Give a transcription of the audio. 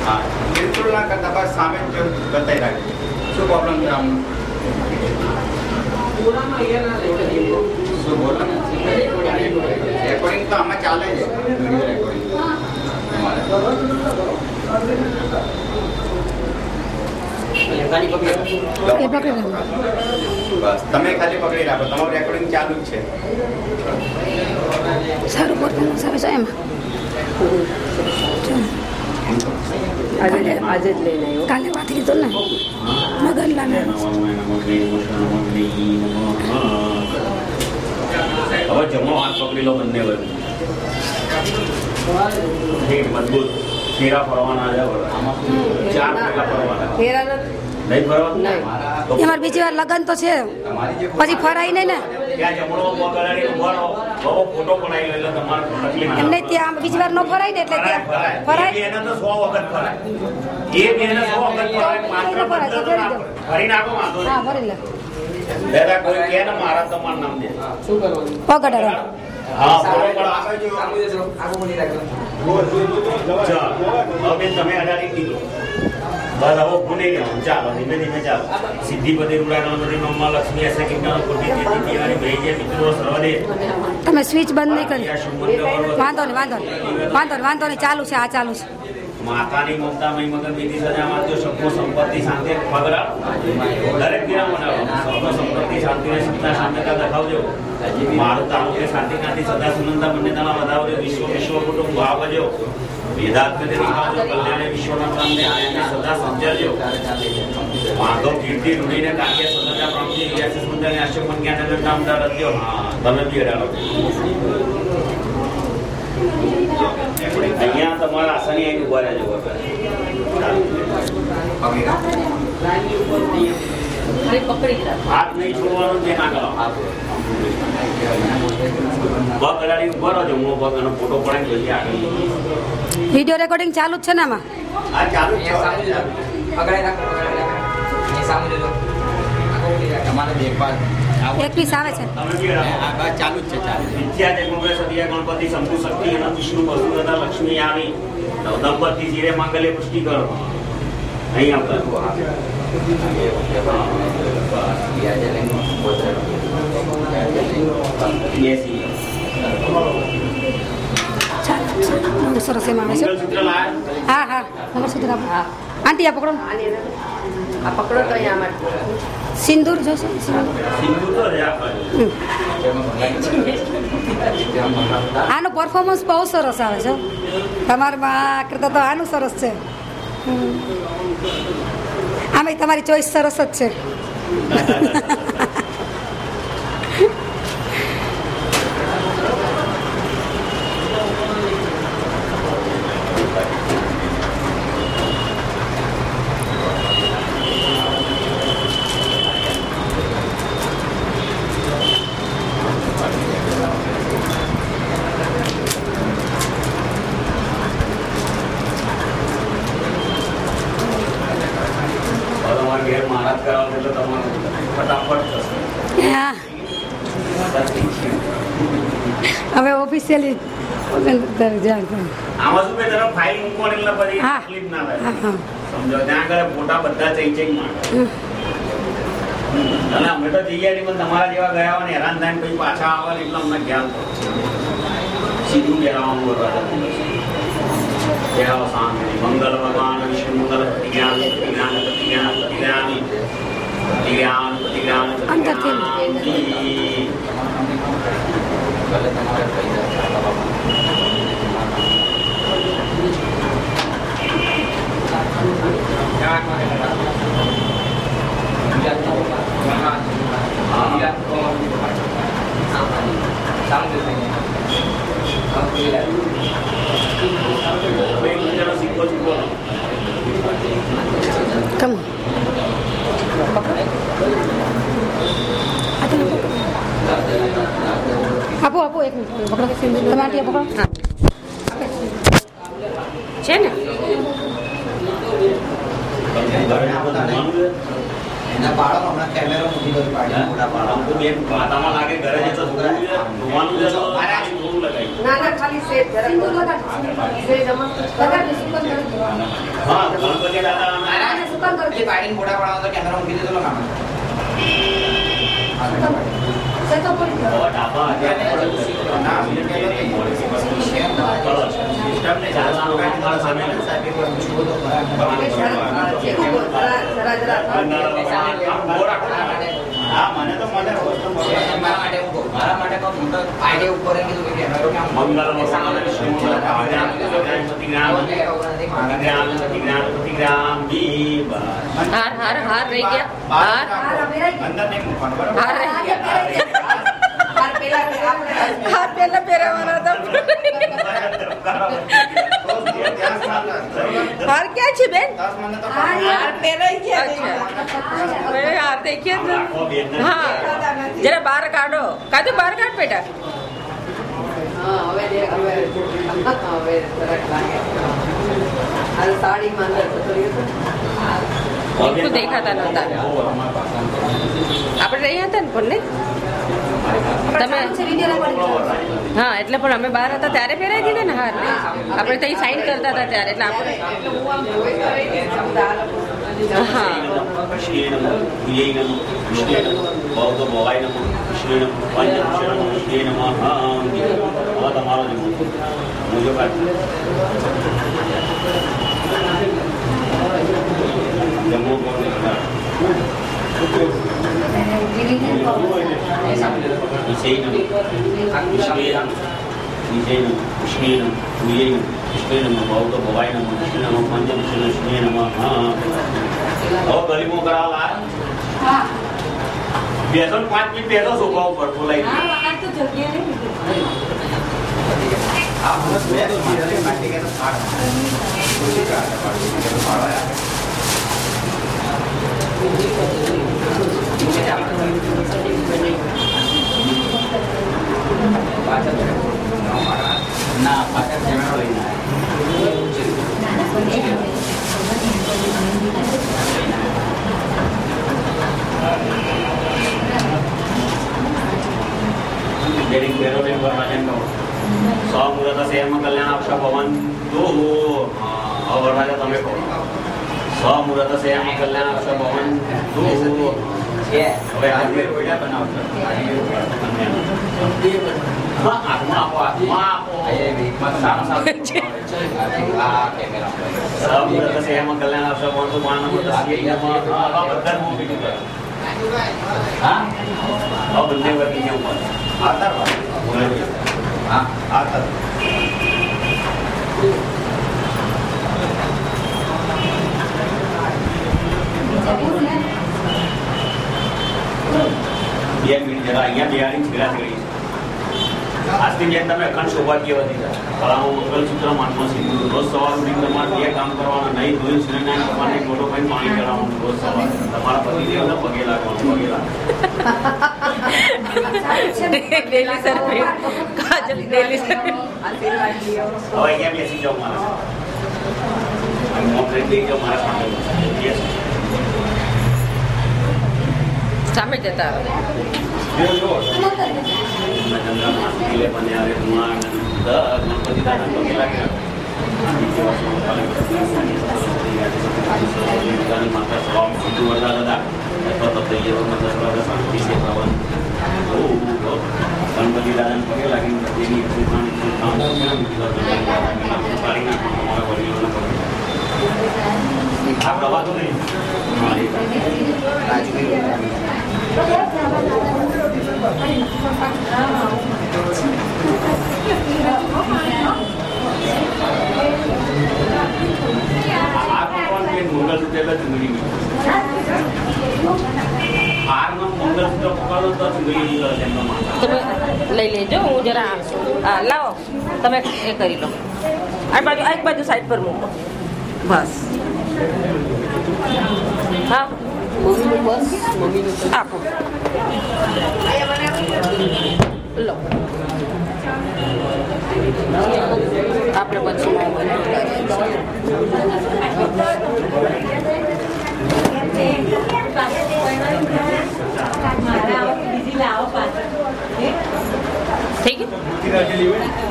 હા બિલકુલ ના કરતા બસ સામે જ બતાવી રાખજો શું પ્રોબ્લેમ છે આમ શું બોલો રેકોર્ડિંગ તો આમાં ચાલે છે વિડીયો રેકોર્ડિંગ બસ તમે ખાલી પકડી રાખો તમારું રેકોર્ડિંગ ચાલુ જ છે સારું પરફોર્મન્સ આવે છે એમાં આજે જ લઈને આવ્યો કાલે વાત કીધું ને મગનલાને હવે જમો હાથ પકડી લો બંને વચ્ચે મજબૂત ફેરા ફરવાના છે આમાં 4 ફેરા ફરવાના ફેરા નહીં ફરવા અમારે બીજી વાર લગન તો છે પછી ફરાય નહીં ને ત્યાં જમણો બગાડી ઉભારો બહુ ફોટો પડાવી લે એટલે તમારે તકલીફ એમને ત્યાં બીજી વાર ન ફરાય ને એટલે ત્યાં ફરાય એને તો 100 વખત ફરાય એ બેને 100 વખત ફરાય માત્ર ફરી નાખો વાંધો હા ફરી લે દાદા કોઈ કે ને મારા તમારું નામ દે શું કરવાનું પકડ હા બરોબર હવે તમે અડાડી દીધો બસ હવે ભૂલી ગયા ચાલો ધીમે ધીમે ચાલો સિદ્ધિપતિ રૂડાગણપતિ મમ્મા લક્ષ્મી એસે કિજ્ઞાન કોટી દેતી દિવાળી ભાઈ જે મિત્રો સર્વદે તમે સ્વિચ બંધ નહીં કરી વાંધો નહીં ચાલુ છે આ ચાલુ છે માતાની મમતા મય મગન વિધિ સજા માનજો સબકો સંપત્તિ શાંતિ પગડા દરેક દિના મનાવો સબકો સંપત્તિ શાંતિ અને સત્તા શાંતતા દેખાવજો મારું તાલુકે શાંતિ કાંતિ સદા સુનંદા બંનેતાના વધાવજો વિશ્વ કુટુંબ ભાવજો વેદાંતને દેખાવજો કલ્યાણે વિશ્વના પ્રાણને આનંદને સદા સમજાવજો માધવ કીર્તિ રૂડીને કાર્ય સદા પ્રાપ્તિ રિયાસી સુંદરને આશ્રમન જ્ઞાન નામદાર રત્યો હા તમે બી અડાડો અહીંયા તમારા આસાની અહીં ઉભા રહેજો હાથ નહીં છોડવાનો તે ના કરો પગ અડાડી ઉભા રહેજો હું પગ એનો ફોટો પડાવી જોઈએ આગળ વિડીયો રેકોર્ડિંગ ચાલુ જ છે ને આમાં આ ચાલુ છે તમારે દેખભાલ 21 આવે છે ચાલુ જ છે ચાલુ વિદ્યા જન્મોગ્ર સદિયા ગણપતિ શંભુ શક્તિ અને વિષ્ણુ વસુંધરા લક્ષ્મી આવી દંપતિ જીરે માંગલ્ય પુષ્ટિ કરો અહીં સરસ એમાં આવે છે સૂત્ર લાયા હા હા મંગળસૂત્ર હા આંટી આ પકડો આ પકડો તો અહીંયા સિંદૂર જોશો સિંધુ તો જ આનું પરફોર્મન્સ બહુ સરસ આવે છે તમારા કરતા તો આનું સરસ છે આમાં તમારી ચોઈસ સરસ જ છે હવે ઓફિશિયલી આમાં શું કે જરા ફાઇલ મૂકવાની એટલે પછી તકલીફ ના થાય સમજો ત્યાં આગળ ફોટા બધા ચેન્જિંગ માં અને અમે તો જઈએ પણ તમારા જેવા ગયા હોય ને હેરાન થાય પછી પાછા આવે એટલે અમને જ્ઞાન સીધું કહેવાનું કહેવા શાંતિ મંગલ ભગવાન વિષ્ણુ મંગલ જ્ઞાન જ્ઞાન જ્ઞાન જ્ઞાન જ્ઞાન આપો આપો એક મિનિટ પકડો તમે આંટી પકડો હા છે ને એના બાળકો હમણાં કેમેરો મૂકી દો પાડી મોટા બાળકો બેન માતામાં લાગે ઘરે જતો ધોવાનું છે તો થોડું લગાવી ના ના ખાલી સેટ જરા સિંદૂર લગાડ. સેટ અમસ્ત લગાડ દે, સુકન કરી દે. હા ગણપતિ દાદા આને સુકન કરી દે. પાડીને ફોટા પડાવો તો કેમેરા મૂકી દેજો કામ સેતો પડી ગયો. ડાબા ના સિસ્ટમને સામે હા મને તો મને મારા માટે તો મોટો આઈડિયા ઉપર કીધું કે કેમેરો કેમ મંગલ હાર હાર હાર રહી ગયા હાર અંદર નહીં મૂકવાનું બરાબર હાર રહી ગયા હાર પેલા કે આપણે હાર પહેલા પહેરાવાના હતા હાર ક્યાં છે બેન હાર પહેરાઈ ગયા મેં હાર દેખ્યા હતા હા જરા બહાર કાઢો કાઢો બહાર કાઢ બેટા હવે સાડીમાં અંદર દેખાતા નતા આપણે રહ્યા હતા ને પણ ને તમે હા એટલે પણ અમે બહાર હતા ત્યારે પહેરાઈ દીધા ને હાર આપણે ત્યાં સાઈન કરતા હતા ત્યારે એટલે આપણે હા ગરીબો કરાવવા બેસો 5 મિનિટ બેસો સોફા ઉપર બોલાઈ ના પાછળ કેમેરો લઈને જેડિંગ બેરો ને પરમાજન નો સોમુરત સેમ કલ્યાણ અક્ષ ભવન તો અવરાજા તમે કહો સોમુરત સેમ કલ્યાણ અક્ષ ભવન તો છે હવે આજે રોયા બનાવતો હા આત્મા આપો એ વીકમાં સારા સારા આ કેમેરા સોમુરત સેમ કલ્યાણ અક્ષ ભવન તો માનવ દસ્ય આ બધા મૂવી કીધું હા આ બંને વર્ગી કેમ પર આતર હા આતર બે મિનિટ જરા અહીંયા બિહારી છેડા છેડી આજથી જેમ તમે અખંડ સૌભાગ્યવતી હતા કળામાં મંગલસૂત્ર માનવા સિંધુ રોજ સવાર ઉઠી તમારે બે કામ કરવાના નહીં ધોઈ સૂર્યનારાયણ ભગવાનને ગોળો ભાઈ પાણી ચડાવવાનું રોજ સવાર તમારા પતિદેવને પગે લાગવાનું પગે ડેલી સર કાજલ ડેલી સર હવે અહીંયા બેસી જાઓ મારા મોકલી દઈ જાઓ મારા સામે યસ સામે જતા આવે ગણપતિ દાદા પગે લાગ્યા માતા સ્વામ સિંધુ વરદા દાદા શાંતિ છે ભવન ગણપતિ દાદાને પગે લાગીને દેવી આ પ્રવાહ તો નહીં મંગલસૂત્ર ચુંદડી હારમાં મંગલસૂત્ર પકડો તો ચુંદડી તેમનો તમે લઈ લેજો હું જરા લાવો તમે એ કરી લો આ બાજુ એક બાજુ સાઈડ પર મૂકો બસ હા મમ્મીનું બસ મમ્મીનું આપો લો આપણે પછી થઈ ગયું